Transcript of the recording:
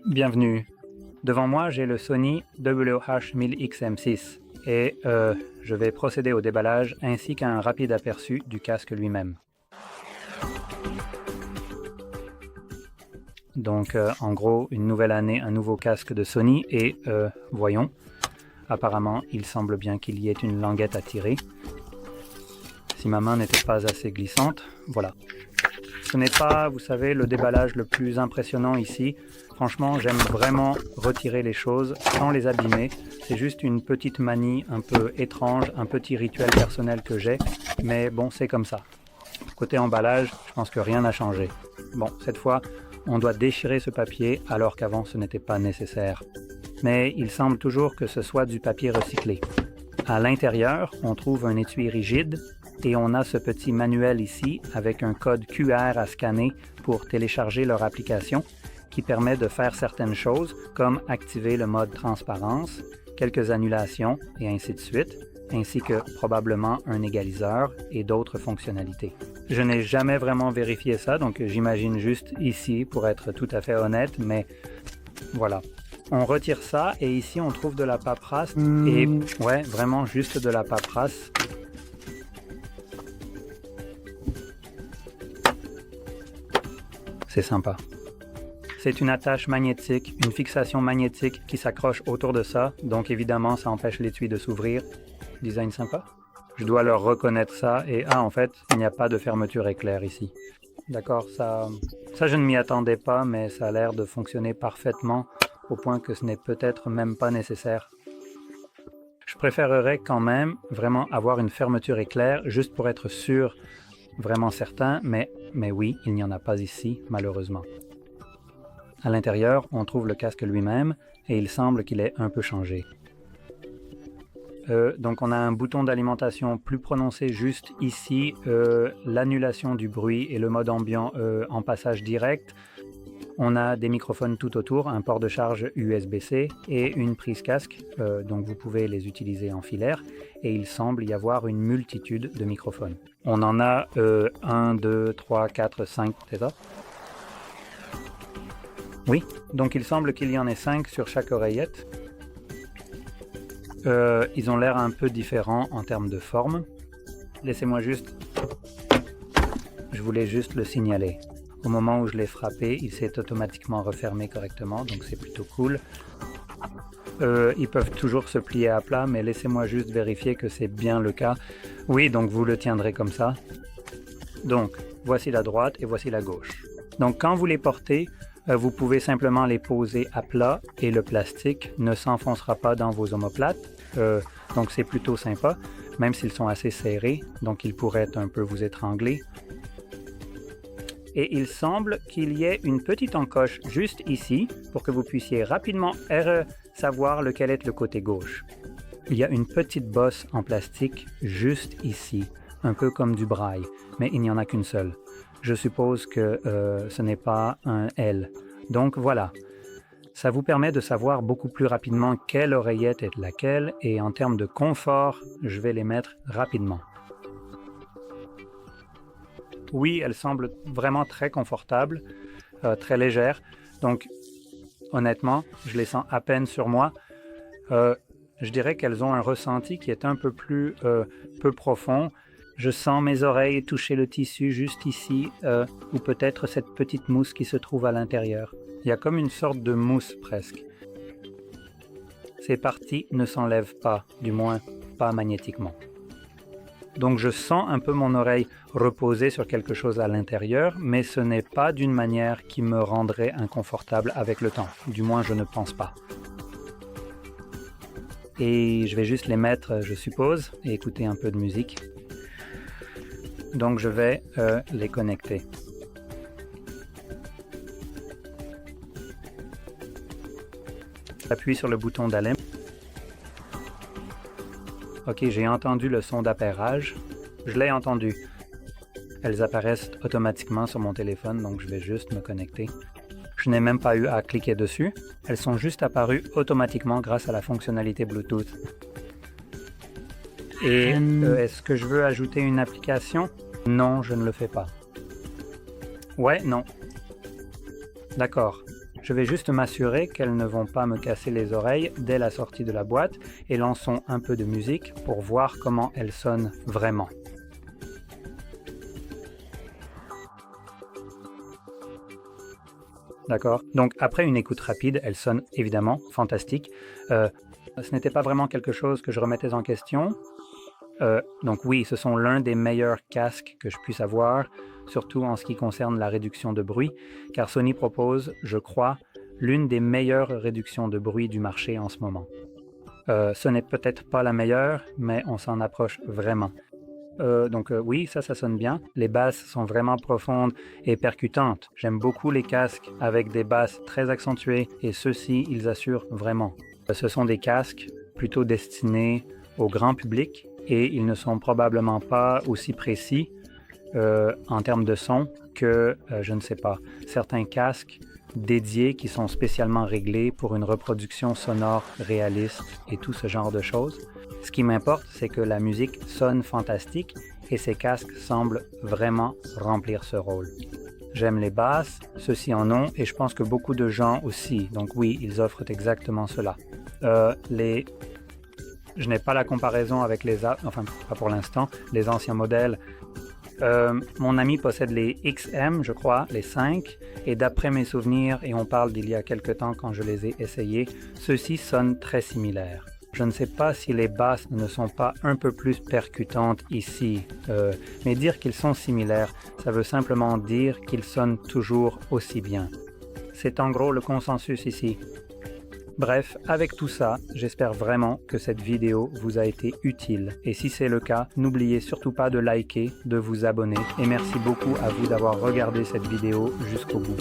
Bienvenue. Devant moi, j'ai le Sony WH-1000XM6 et je vais procéder au déballage ainsi qu'à un rapide aperçu du casque lui-même. Donc en gros, une nouvelle année, un nouveau casque de Sony et voyons, apparemment il semble bien qu'il y ait une languette à tirer. Si ma main n'était pas assez glissante, voilà. Ce n'est pas, vous savez, le déballage le plus impressionnant ici. Franchement, j'aime vraiment retirer les choses sans les abîmer. C'est juste une petite manie un peu étrange, un petit rituel personnel que j'ai. Mais bon, c'est comme ça. Côté emballage, je pense que rien n'a changé. Bon, cette fois, on doit déchirer ce papier alors qu'avant ce n'était pas nécessaire. Mais il semble toujours que ce soit du papier recyclé. À l'intérieur, on trouve un étui rigide et on a ce petit manuel ici avec un code QR à scanner pour télécharger leur application qui permet de faire certaines choses comme activer le mode transparence, quelques annulations et ainsi de suite, ainsi que probablement un égaliseur et d'autres fonctionnalités. Je n'ai jamais vraiment vérifié ça, donc j'imagine juste ici pour être tout à fait honnête, mais voilà. On retire ça et ici on trouve de la paperasse et ouais, vraiment juste de la paperasse. C'est sympa. C'est une attache magnétique, une fixation magnétique qui s'accroche autour de ça, donc évidemment ça empêche l'étui de s'ouvrir. Design sympa. Je dois leur reconnaître ça et en fait, il n'y a pas de fermeture éclair ici. D'accord, ça je ne m'y attendais pas, mais ça a l'air de fonctionner parfaitement au point que ce n'est peut-être même pas nécessaire. Je préférerais quand même vraiment avoir une fermeture éclair juste pour être sûr, vraiment certain, mais oui, il n'y en a pas ici, malheureusement. À l'intérieur, on trouve le casque lui-même et il semble qu'il ait un peu changé. Donc on a un bouton d'alimentation plus prononcé juste ici, l'annulation du bruit et le mode ambiant en passage direct. On a des microphones tout autour, un port de charge USB-C et une prise casque, donc vous pouvez les utiliser en filaire, et il semble y avoir une multitude de microphones. On en a 1, 2, 3, 4, 5, c'est ça? Oui, donc il semble qu'il y en ait 5 sur chaque oreillette. Ils ont l'air un peu différents en termes de forme. Laissez-moi juste... Je voulais juste le signaler. Au moment où je l'ai frappé, il s'est automatiquement refermé correctement, donc c'est plutôt cool. Ils peuvent toujours se plier à plat, mais laissez-moi juste vérifier que c'est bien le cas. Oui, donc vous le tiendrez comme ça. Donc, voici la droite et voici la gauche. Donc quand vous les portez, vous pouvez simplement les poser à plat et le plastique ne s'enfoncera pas dans vos omoplates. Donc c'est plutôt sympa, même s'ils sont assez serrés, donc ils pourraient un peu vous étrangler. Et il semble qu'il y ait une petite encoche juste ici pour que vous puissiez rapidement savoir lequel est le côté gauche. Il y a une petite bosse en plastique juste ici, un peu comme du braille, mais il n'y en a qu'une seule. Je suppose que ce n'est pas un L. Donc voilà, ça vous permet de savoir beaucoup plus rapidement quelle oreillette est laquelle et en termes de confort, je vais les mettre rapidement. Oui, elles semblent vraiment très confortables, très légères. Donc, honnêtement, je les sens à peine sur moi. Je dirais qu'elles ont un ressenti qui est un peu plus peu profond. Je sens mes oreilles toucher le tissu juste ici, ou peut-être cette petite mousse qui se trouve à l'intérieur. Il y a comme une sorte de mousse presque. Ces parties ne s'enlèvent pas, du moins pas magnétiquement. Donc je sens un peu mon oreille reposer sur quelque chose à l'intérieur, mais ce n'est pas d'une manière qui me rendrait inconfortable avec le temps. Du moins, je ne pense pas. Et je vais juste les mettre, je suppose, et écouter un peu de musique. Donc je vais les connecter. J'appuie sur le bouton d'allume. Ok, j'ai entendu le son d'appairage. Je l'ai entendu. Elles apparaissent automatiquement sur mon téléphone, donc je vais juste me connecter. Je n'ai même pas eu à cliquer dessus. Elles sont juste apparues automatiquement grâce à la fonctionnalité Bluetooth. Et est-ce que je veux ajouter une application? Non, je ne le fais pas. Ouais, non. D'accord. Je vais juste m'assurer qu'elles ne vont pas me casser les oreilles dès la sortie de la boîte et lançons un peu de musique pour voir comment elles sonnent vraiment. D'accord. Donc après une écoute rapide, elles sonnent évidemment fantastiques. Ce n'était pas vraiment quelque chose que je remettais en question. Donc oui, ce sont l'un des meilleurs casques que je puisse avoir, surtout en ce qui concerne la réduction de bruit, car Sony propose, je crois, l'une des meilleures réductions de bruit du marché en ce moment. Ce n'est peut-être pas la meilleure, mais on s'en approche vraiment. Donc oui, ça sonne bien. Les basses sont vraiment profondes et percutantes. J'aime beaucoup les casques avec des basses très accentuées et ceux-ci, ils assurent vraiment. Ce sont des casques plutôt destinés au grand public et ils ne sont probablement pas aussi précis en termes de son que, je ne sais pas, certains casques dédiés qui sont spécialement réglés pour une reproduction sonore réaliste et tout ce genre de choses. Ce qui m'importe, c'est que la musique sonne fantastique et ces casques semblent vraiment remplir ce rôle. J'aime les basses, ceux-ci en ont, et je pense que beaucoup de gens aussi. Donc oui, ils offrent exactement cela. Je n'ai pas la comparaison avec enfin pas pour l'instant, les anciens modèles. Mon ami possède les XM, je crois, les 5, et d'après mes souvenirs, et on parle d'il y a quelque temps quand je les ai essayés, ceux-ci sonnent très similaires. Je ne sais pas si les basses ne sont pas un peu plus percutantes ici, mais dire qu'ils sont similaires, ça veut simplement dire qu'ils sonnent toujours aussi bien. C'est en gros le consensus ici. Bref, avec tout ça, j'espère vraiment que cette vidéo vous a été utile. Et si c'est le cas, n'oubliez surtout pas de liker, de vous abonner. Et merci beaucoup à vous d'avoir regardé cette vidéo jusqu'au bout.